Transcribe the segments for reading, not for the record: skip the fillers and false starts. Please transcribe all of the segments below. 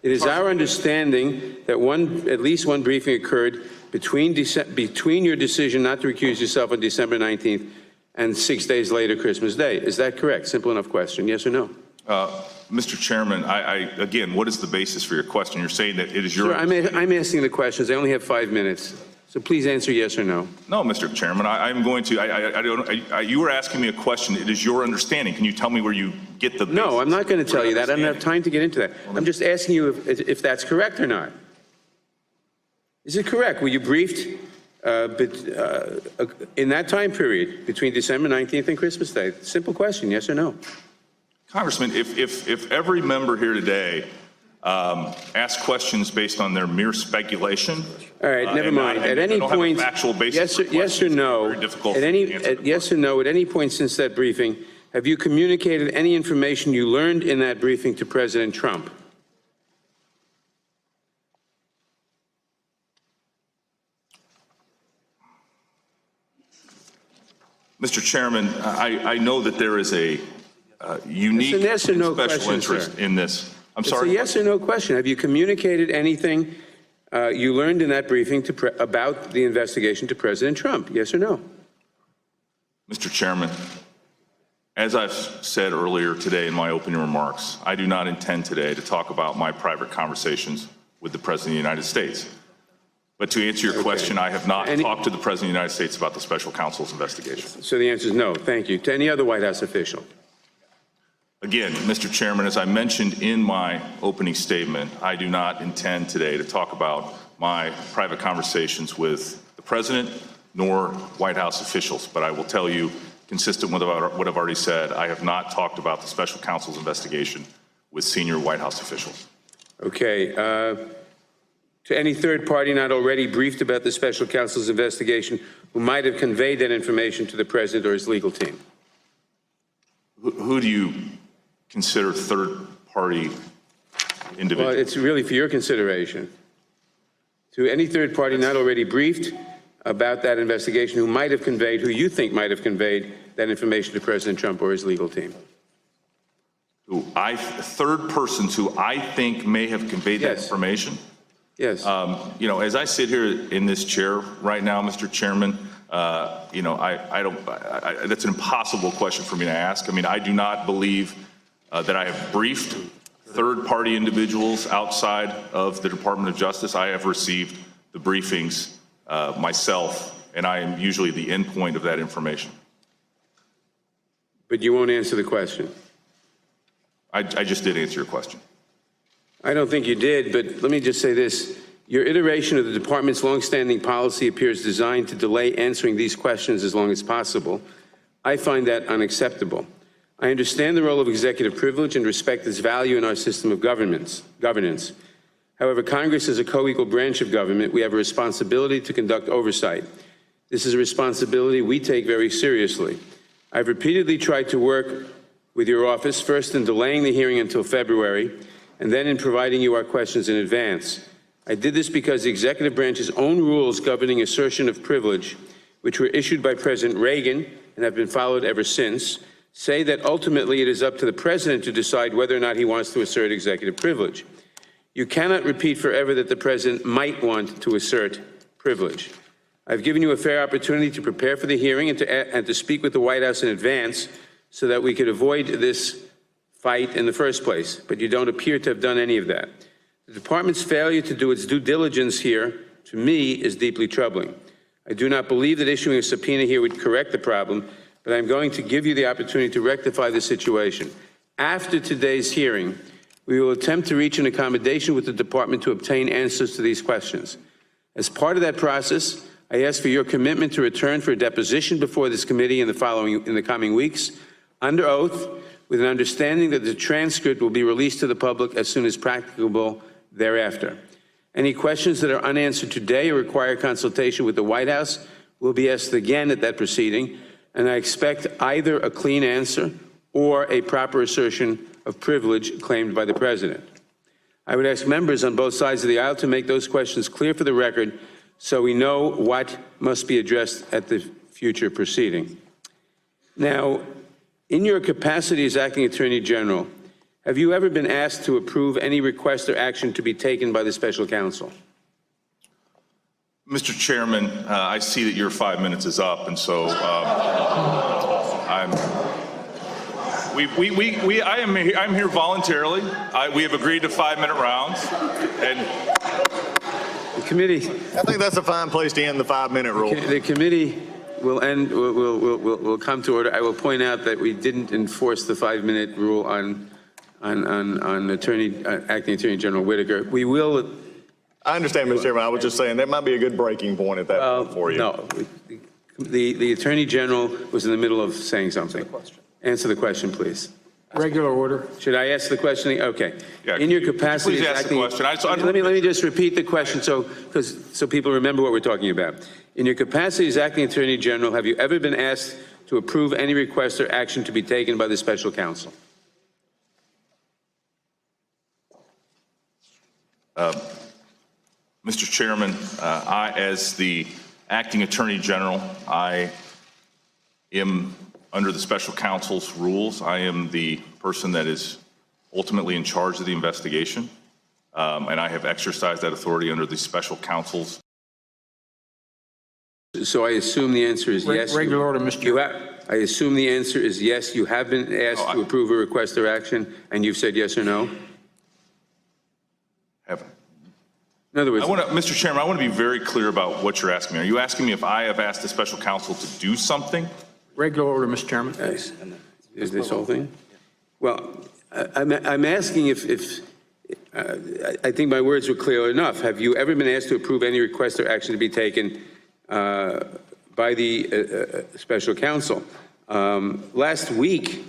It is our understanding that at least one briefing occurred between your decision not to recuse yourself on December 19th and 6 days later, Christmas Day. Is that correct? Simple enough question. Yes or no? Mr. Chairman, again, what is the basis for your question? You're saying that it is your... Sure, I'm asking the questions. I only have 5 minutes. So please answer yes or no. No, Mr. Chairman, I'm going to, you were asking me a question. It is your understanding. Can you tell me where you get the... No, I'm not going to tell you that. I don't have time to get into that. I'm just asking you if that's correct or not. Is it correct? Were you briefed in that time period between December 19th and Christmas Day? Simple question, yes or no? Congressman, if every member here today asks questions based on their mere speculation... All right, never mind. At any point, yes or no, yes or no, at any point since that briefing, have you communicated any information you learned in that briefing to President Trump? Mr. Chairman, I know that there is a unique and yes or no special question, interest sir. in this. I'm sorry? It's a yes or no question. Have you communicated anything you learned in that briefing about the investigation to President Trump? Yes or no? Mr. Chairman, as I've said earlier today in my opening remarks, I do not intend today to talk about my private conversations with the President of the United States. But to answer your question, I have not talked to the President of the United States about the special counsel's investigation. So the answer is no. Thank you. To any other White House official? Again, Mr. Chairman, as I mentioned in my opening statement, I do not intend today to talk about my private conversations with the President nor White House officials. But I will tell you, consistent with what I've already said, I have not talked about the special counsel's investigation with senior White House officials. Okay. To any third party not already briefed about the special counsel's investigation who might have conveyed that information to the President or his legal team? Who do you consider third-party individuals? Well, it's really for your consideration. To any third party not already briefed about that investigation who might have conveyed, who you think might have conveyed that information to President Trump or his legal team? Third persons who I think may have conveyed that information? Yes. You know, as I sit here in this chair right now, Mr. Chairman, you know, that's an impossible question for me to ask. I mean, I do not believe that I have briefed third-party individuals outside of the Department of Justice. I have received the briefings myself, and I am usually the endpoint of that information. But you won't answer the question. I just did answer your question. I don't think you did, but let me just say this. Your iteration of the department's longstanding policy appears designed to delay answering these questions as long as possible. I find that unacceptable. I understand the role of executive privilege and respect its value in our system of governance. However, Congress is a co-equal branch of government. We have a responsibility to conduct oversight. This is a responsibility we take very seriously. I've repeatedly tried to work with your office, first in delaying the hearing until February, and then in providing you our questions in advance. I did this because the executive branch's own rules governing assertion of privilege, which were issued by President Reagan and have been followed ever since, say that ultimately it is up to the President to decide whether or not he wants to assert executive privilege. You cannot repeat forever that the President might want to assert privilege. I've given you a fair opportunity to prepare for the hearing and to speak with the White House in advance so that we could avoid this fight in the first place, but you don't appear to have done any of that. The department's failure to do its due diligence here, to me, is deeply troubling. I do not believe that issuing a subpoena here would correct the problem, but I'm going to give you the opportunity to rectify the situation. After today's hearing, we will attempt to reach an accommodation with the department to obtain answers to these questions. As part of that process, I ask for your commitment to return for a deposition before this committee in the coming weeks, under oath, with an understanding that the transcript will be released to the public as soon as practicable thereafter. Any questions that are unanswered today or require consultation with the White House will be asked again at that proceeding, and I expect either a clean answer or a proper assertion of privilege claimed by the President. I would ask members on both sides of the aisle to make those questions clear for the record so we know what must be addressed at the future proceeding. Now, in your capacity as Acting Attorney General, Have you ever been asked to approve any request or action to be taken by the special counsel? Mr. Chairman, I see that your 5 minutes is up, and so I'm here voluntarily. We have agreed to 5-minute rounds, and The committee, I think that's a fine place to end the 5-minute rule. the committee will come to order. I will point out that we didn't enforce the 5-minute rule on Acting Attorney General Whitaker. We will. I understand, Mr. Chairman. I was just saying that might be a good breaking point at that point for you. No, the Attorney General was in the middle of saying something. Answer the question, please. Regular order. Should I ask the question? Okay. Yeah, In your could you capacity please as ask the acting, question. let me just repeat the question so people remember what we're talking about. In your capacity as Acting Attorney General, have you ever been asked to approve any request or action to be taken by the special counsel? Mr. Chairman, as the Acting Attorney General, I am, under the special counsel's rules, I am the person that is ultimately in charge of the investigation, and I have exercised that authority under the special counsel's. So I assume the answer is yes. Regular order, Mr. Chairman. I assume the answer is yes. You have been asked to approve a request or action, and you've said yes or no? In other words, Mr. Chairman, I want to be very clear about what you're asking me. Are you asking me if I have asked the special counsel to do something? Regular order, Mr. Chairman. is this whole thing? Well, I'm asking if I think my words were clear enough. Have you ever been asked to approve any request or action to be taken by the special counsel? Last week,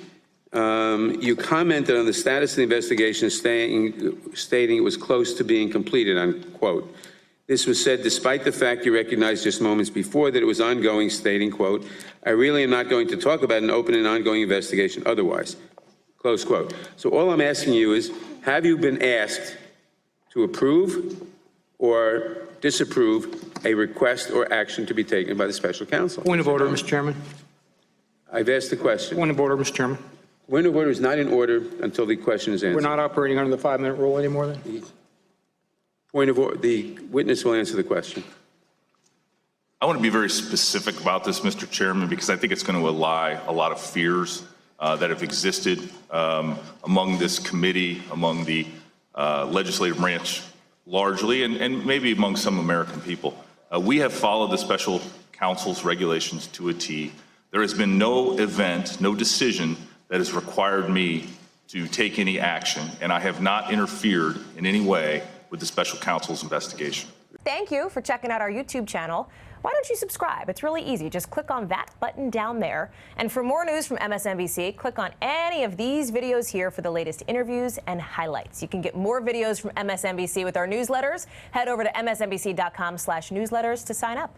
you commented on the status of the investigation, stating it was close to being completed, unquote. This was said despite the fact you recognized just moments before that it was ongoing, stating, quote, I really am not going to talk about an open and ongoing investigation otherwise, close quote. So all I'm asking you is, have you been asked to approve or disapprove a request or action to be taken by the special counsel? Point of order, Mr. Chairman. I've asked the question. Point of order, Mr. Chairman. Point of order is not in order until the question is answered. We're not operating under the 5-minute rule anymore then? Point of order, the witness will answer the question. I want to be very specific about this, Mr. Chairman, because I think it's going to allay a lot of fears that have existed among this committee, among the legislative branch largely, and maybe among some American people. We have followed the special counsel's regulations to a T. There has been no event, no decision that has required me to take any action, and I have not interfered in any way with the special counsel's investigation. Thank you for checking out our YouTube channel. Why don't you subscribe? It's really easy. Just click on that button down there. And for more news from MSNBC, click on any of these videos here for the latest interviews and highlights. You can get more videos from MSNBC with our newsletters. Head over to msnbc.com/newsletters to sign up.